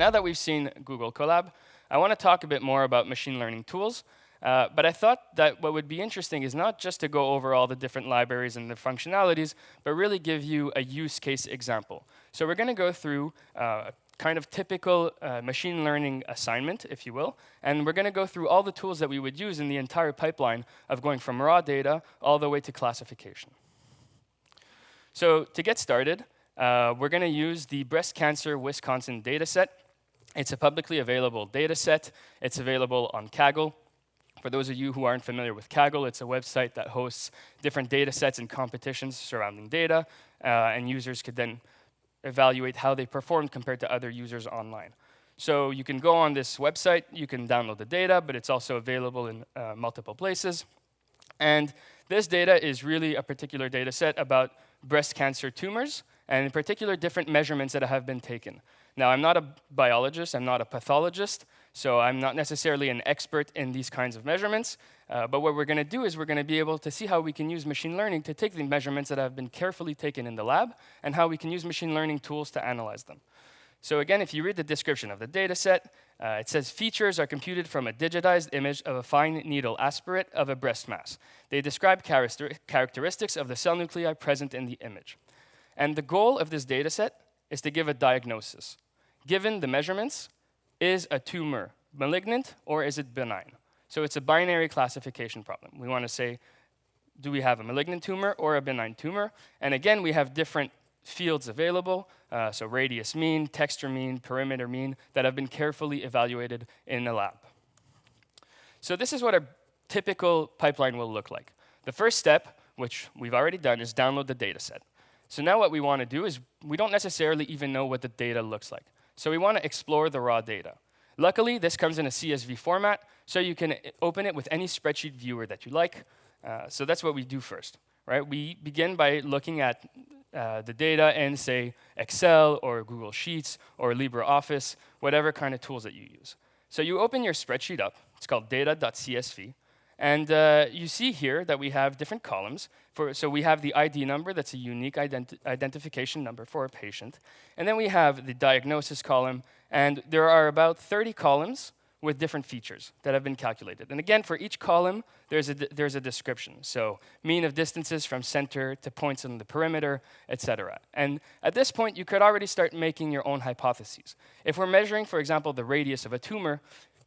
now that we've seen Google Colab, I want to talk a bit more about machine learning tools. But I thought that what would be interesting is not just to go over all the different libraries and the functionalities, but really give you a use case example. So we're going to go through kind of typical machine learning assignment, if you will, and we're going to go through all the tools that we would use in the entire pipeline of going from raw data all the way to classification. So to get started, we're going to use the breast cancer Wisconsin dataset. It's a publicly available dataset. It's available on Kaggle. For those of you who aren't familiar with Kaggle, it's a website that hosts different data sets and competitions surrounding data, and users could then evaluate how they performed compared to other users online. So you can go on this website, you can download the data, but it's also available in multiple places. And this data is really a particular data set about breast cancer tumors, and in particular, different measurements that have been taken. Now, I'm not a biologist, I'm not a pathologist, so I'm not necessarily an expert in these kinds of measurements, but what we're going to do is we're going to be able to see how we can use machine learning to take the measurements that have been carefully taken in the lab, and how we can use machine learning tools to analyze them. So again, if you read the description of the data set, it says features are computed from a digitized image of a fine needle aspirate of a breast mass. They describe characteristics of the cell nuclei present in the image. And the goal of this data set is to give a diagnosis. Given the measurements, is a tumor malignant or is it benign? So it's a binary classification problem. We want to say, do we have a malignant tumor or a benign tumor? And again, we have different fields available, so radius mean, texture mean, perimeter mean, that have been carefully evaluated in a lab. So this is what a typical pipeline will look like. The first step, which we've already done, is download the data set. So now what we want to do is we don't necessarily even know what the data looks like. So we want to explore the raw data. Luckily, this comes in a CSV format, so you can open it with any spreadsheet viewer that you like. So that's what we do first, right? We begin by looking at the data in, say, Excel or Google Sheets or LibreOffice, whatever kind of tools that you use. So you open your spreadsheet up. It's called data.csv. And you see here that we have different columns. So we have the ID number, that's a unique identification number for a patient. And then we have the diagnosis column. And there are about 30 columns with different features that have been calculated. And again, for each column, there's a description. So mean of distances from center to points on the perimeter, et cetera. And at this point, you could already start making your own hypotheses. If we're measuring, for example, the radius of a tumor,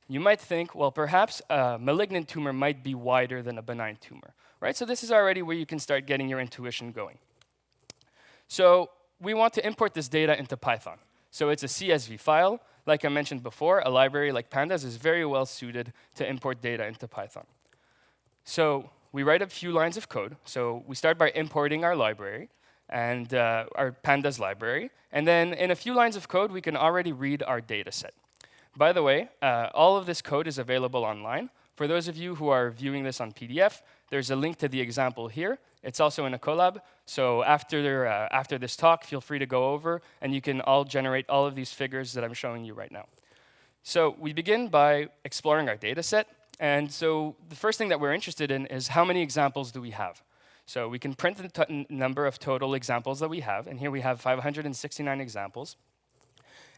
you might think, well, perhaps a malignant tumor might be wider than a benign tumor, right? So this is already where you can start getting your intuition going. So we want to import this data into Python. So it's a CSV file. Like I mentioned before, a library like Pandas is very well suited to import data into Python. So we write a few lines of code. So we start by importing our library and our Pandas library. And then in a few lines of code, we can already read our data set. By the way, all of this code is available online. For those of you who are viewing this on PDF, there's a link to the example here. It's also in a Colab. So after this talk, feel free to go over, and you can all generate all of these figures that I'm showing you right now. So we begin by exploring our data set. And so the first thing that we're interested in is how many examples do we have? So we can print the number of total examples that we have. And here we have 569 examples.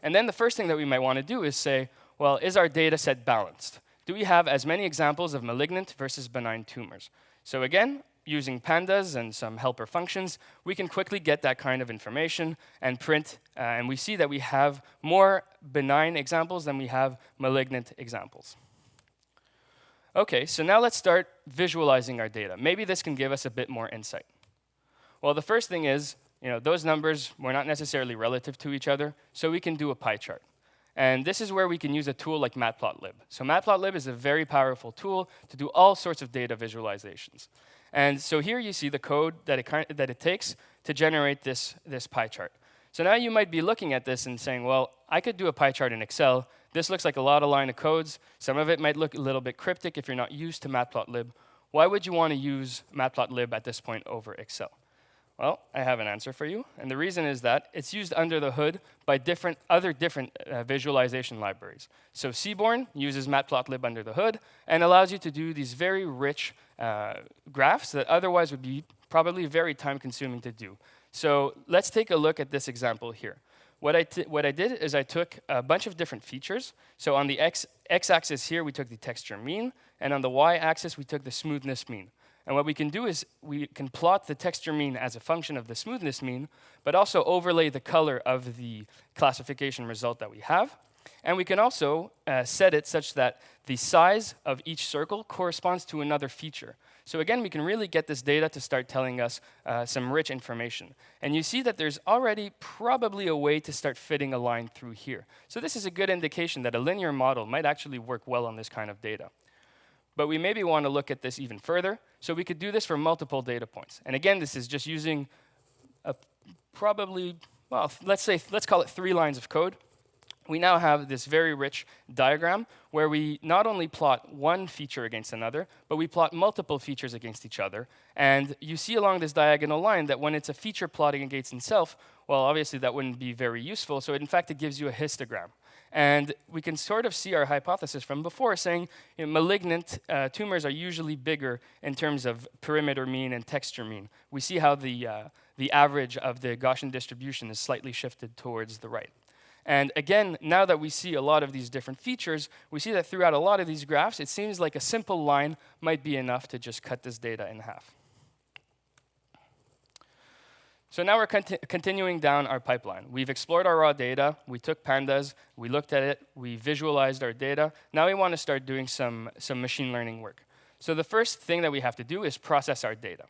And then the first thing that we might want to do is say, well, is our data set balanced? Do we have as many examples of malignant versus benign tumors? So again, using pandas and some helper functions, we can quickly get that kind of information and print, and we see that we have more benign examples than we have malignant examples. Okay, so now let's start visualizing our data. Maybe this can give us a bit more insight. Well, the first thing is, those numbers were not necessarily relative to each other, so we can do a pie chart. And this is where we can use a tool like Matplotlib. So Matplotlib is a very powerful tool to do all sorts of data visualizations. And so here you see the code that it takes to generate this pie chart. So now you might be looking at this and saying, well, I could do a pie chart in Excel. This looks like a lot of line of codes. Some of it might look a little bit cryptic if you're not used to Matplotlib. Why would you want to use Matplotlib at this point over Excel? Well, I have an answer for you. And the reason is that it's used under the hood by other different visualization libraries. So Seaborn uses Matplotlib under the hood and allows you to do these very rich graphs that otherwise would be probably very time-consuming to do. So let's take a look at this example here. What I did is I took a bunch of different features. So on the x-axis here, we took the texture mean, and on the y-axis, we took the smoothness mean. And what we can do is we can plot the texture mean as a function of the smoothness mean, but also overlay the color of the classification result that we have. And we can also set it such that the size of each circle corresponds to another feature. So again, we can really get this data to start telling us some rich information. And you see that there's already probably a way to start fitting a line through here. So this is a good indication that a linear model might actually work well on this kind of data. But we maybe want to look at this even further. So we could do this for multiple data points. And again, this is just using probably, well, let's call it 3 lines of code. We now have this very rich diagram where we not only plot one feature against another, but we plot multiple features against each other. And you see along this diagonal line that when it's a feature plotting against itself, well, obviously that wouldn't be very useful. So in fact, it gives you a histogram. And we can sort of see our hypothesis from before saying malignant tumors are usually bigger in terms of perimeter mean and texture mean. We see how the average of the Gaussian distribution is slightly shifted towards the right. And again, now that we see a lot of these different features, we see that throughout a lot of these graphs, it seems like a simple line might be enough to just cut this data in half. So now we're continuing down our pipeline. We've explored our raw data. We took pandas. We looked at it. We visualized our data. Now we want to start doing some machine learning work. So the first thing that we have to do is process our data.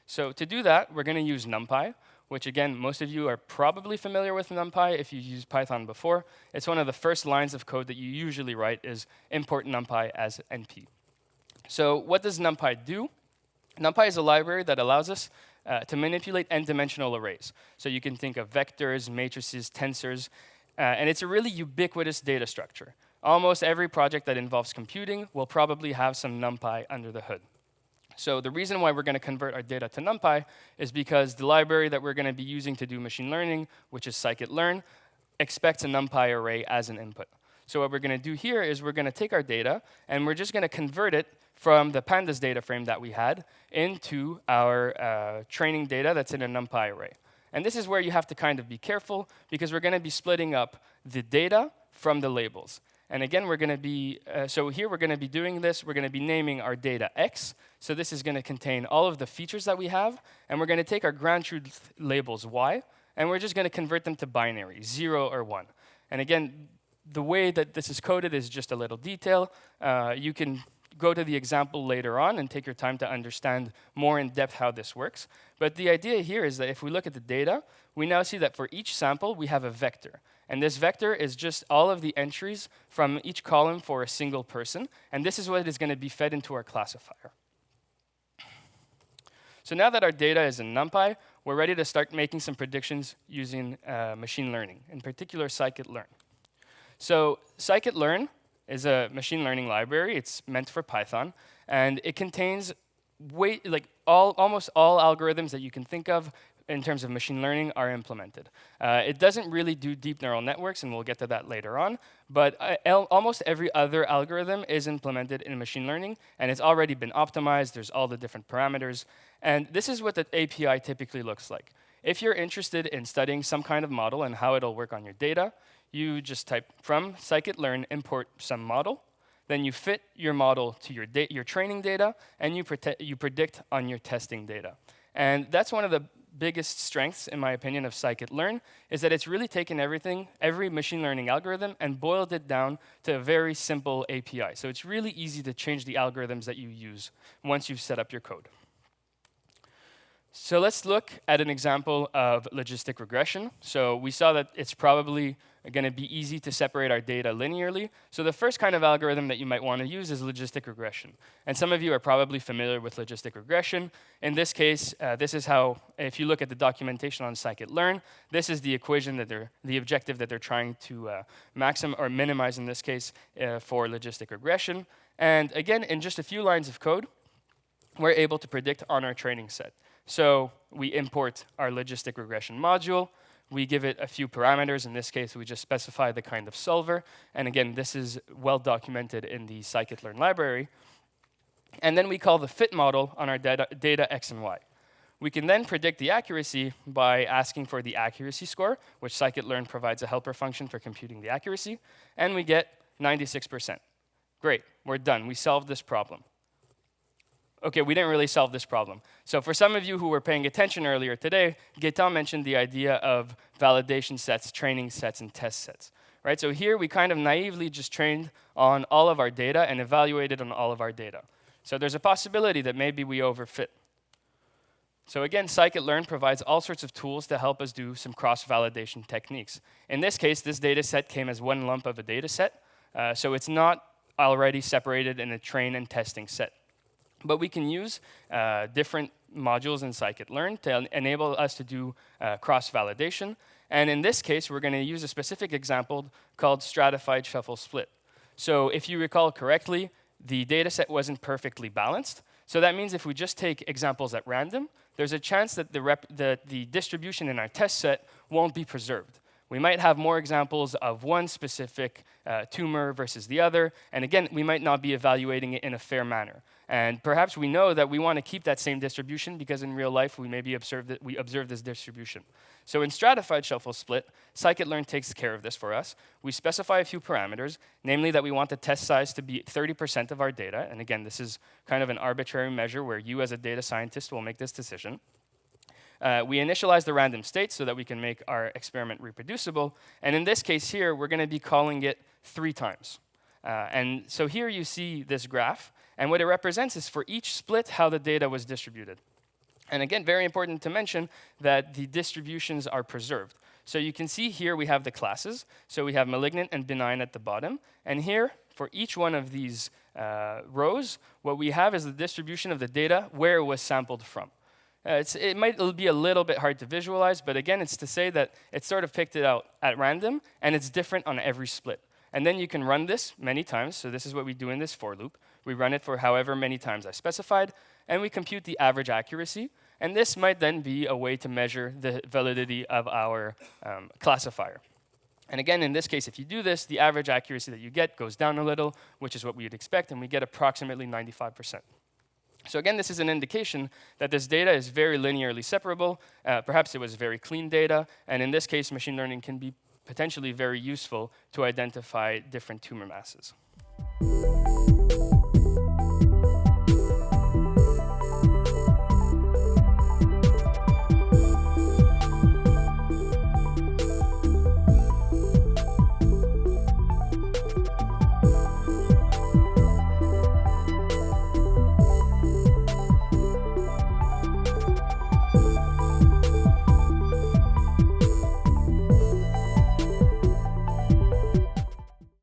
So to do that, we're going to use NumPy, which again, most of you are probably familiar with NumPy if you used Python before. It's one of the first lines of code that you usually write is import NumPy as NP. So what does NumPy do? NumPy is a library that allows us to manipulate n-dimensional arrays. So you can think of vectors, matrices, tensors, and it's a really ubiquitous data structure. Almost every project that involves computing will probably have some NumPy under the hood. So the reason why we're going to convert our data to NumPy is because the library that we're going to be using to do machine learning, which is scikit-learn, expects a NumPy array as an input. So what we're going to do here is we're going to take our data, and we're just going to convert it from the pandas data frame that we had into our training data that's in a NumPy array. And this is where you have to kind of be careful, because we're going to be splitting up the data from the labels. And again, we're going to be, so here we're going to be doing this. We're going to be naming our data X. So this is going to contain all of the features that we have. And we're going to take our ground truth labels Y, and we're just going to convert them to binary, 0 or 1. And again, the way that this is coded is just a little detail. You can go to the example later on and take your time to understand more in depth how this works. But the idea here is that if we look at the data, we now see that for each sample, we have a vector. And this vector is just all of the entries from each column for a single person. And this is what is going to be fed into our classifier. So now that our data is in NumPy, we're ready to start making some predictions using machine learning, in particular scikit-learn. So scikit-learn is a machine learning library. It's meant for Python. And it contains almost all algorithms that you can think of in terms of machine learning are implemented. It doesn't really do deep neural networks, and we'll get to that later on. But almost every other algorithm is implemented in machine learning, and it's already been optimized. There's all the different parameters. And this is what the API typically looks like. If you're interested in studying some kind of model and how it'll work on your data, you just type from scikit-learn import some model. Then you fit your model to your training data, and you predict on your testing data. And that's one of the biggest strengths, in my opinion, of scikit-learn, is that it's really taken every machine learning algorithm, and boiled it down to a very simple API. So it's really easy to change the algorithms that you use once you've set up your code. So let's look at an example of logistic regression. So we saw that it's probably going to be easy to separate our data linearly. So the first kind of algorithm that you might want to use is logistic regression. And some of you are probably familiar with logistic regression. In this case, this is how, if you look at the documentation on scikit-learn, this is the equation that the objective that they're trying to maximize or minimize in this case for logistic regression. And again, in just a few lines of code, we're able to predict on our training set. So we import our logistic regression module. We give it a few parameters. In this case, we just specify the kind of solver. And again, this is well documented in the scikit-learn library. And then we call the fit model on our data X and Y. We can then predict the accuracy by asking for the accuracy score, which scikit-learn provides a helper function for computing the accuracy, and we get 96%. Great, we're done. We solved this problem. Okay, we didn't really solve this problem. So for some of you who were paying attention earlier today, Gaetan mentioned the idea of validation sets, training sets, and test sets. Right? So here we kind of naively just trained on all of our data and evaluated on all of our data. So there's a possibility that maybe we overfit. So again, scikit-learn provides all sorts of tools to help us do some cross-validation techniques. In this case, this data set came as one lump of a data set, so it's not already separated in a train and testing set. But we can use different modules in scikit-learn to enable us to do cross-validation. And in this case, we're going to use a specific example called stratified shuffle split. So if you recall correctly, the data set wasn't perfectly balanced. So that means if we just take examples at random, there's a chance that the distribution in our test set won't be preserved. We might have more examples of one specific tumor versus the other. And again, we might not be evaluating it in a fair manner. And perhaps we know that we want to keep that same distribution because in real life, we maybe observe this distribution. So in stratified shuffle split, scikit-learn takes care of this for us. We specify a few parameters, namely that we want the test size to be 30% of our data. And again, this is kind of an arbitrary measure where you as a data scientist will make this decision. We initialize the random state so that we can make our experiment reproducible. And in this case here, we're going to be calling it 3 times. And so here you see this graph. And what it represents is for each split how the data was distributed. And again, very important to mention that the distributions are preserved. So you can see here we have the classes. So we have malignant and benign at the bottom. And here, for each one of these rows, what we have is the distribution of the data where it was sampled from. It might be a little bit hard to visualize, but again, it's to say that it sort of picked it out at random, and it's different on every split. And then you can run this many times. So this is what we do in this for loop. We run it for however many times I specified, and we compute the average accuracy. And this might then be a way to measure the validity of our classifier. And again, in this case, if you do this, the average accuracy that you get goes down a little, which is what we would expect, and we get approximately 95%. So again, this is an indication that this data is very linearly separable. Perhaps it was very clean data, and in this case, machine learning can be potentially very useful to identify different tumor masses.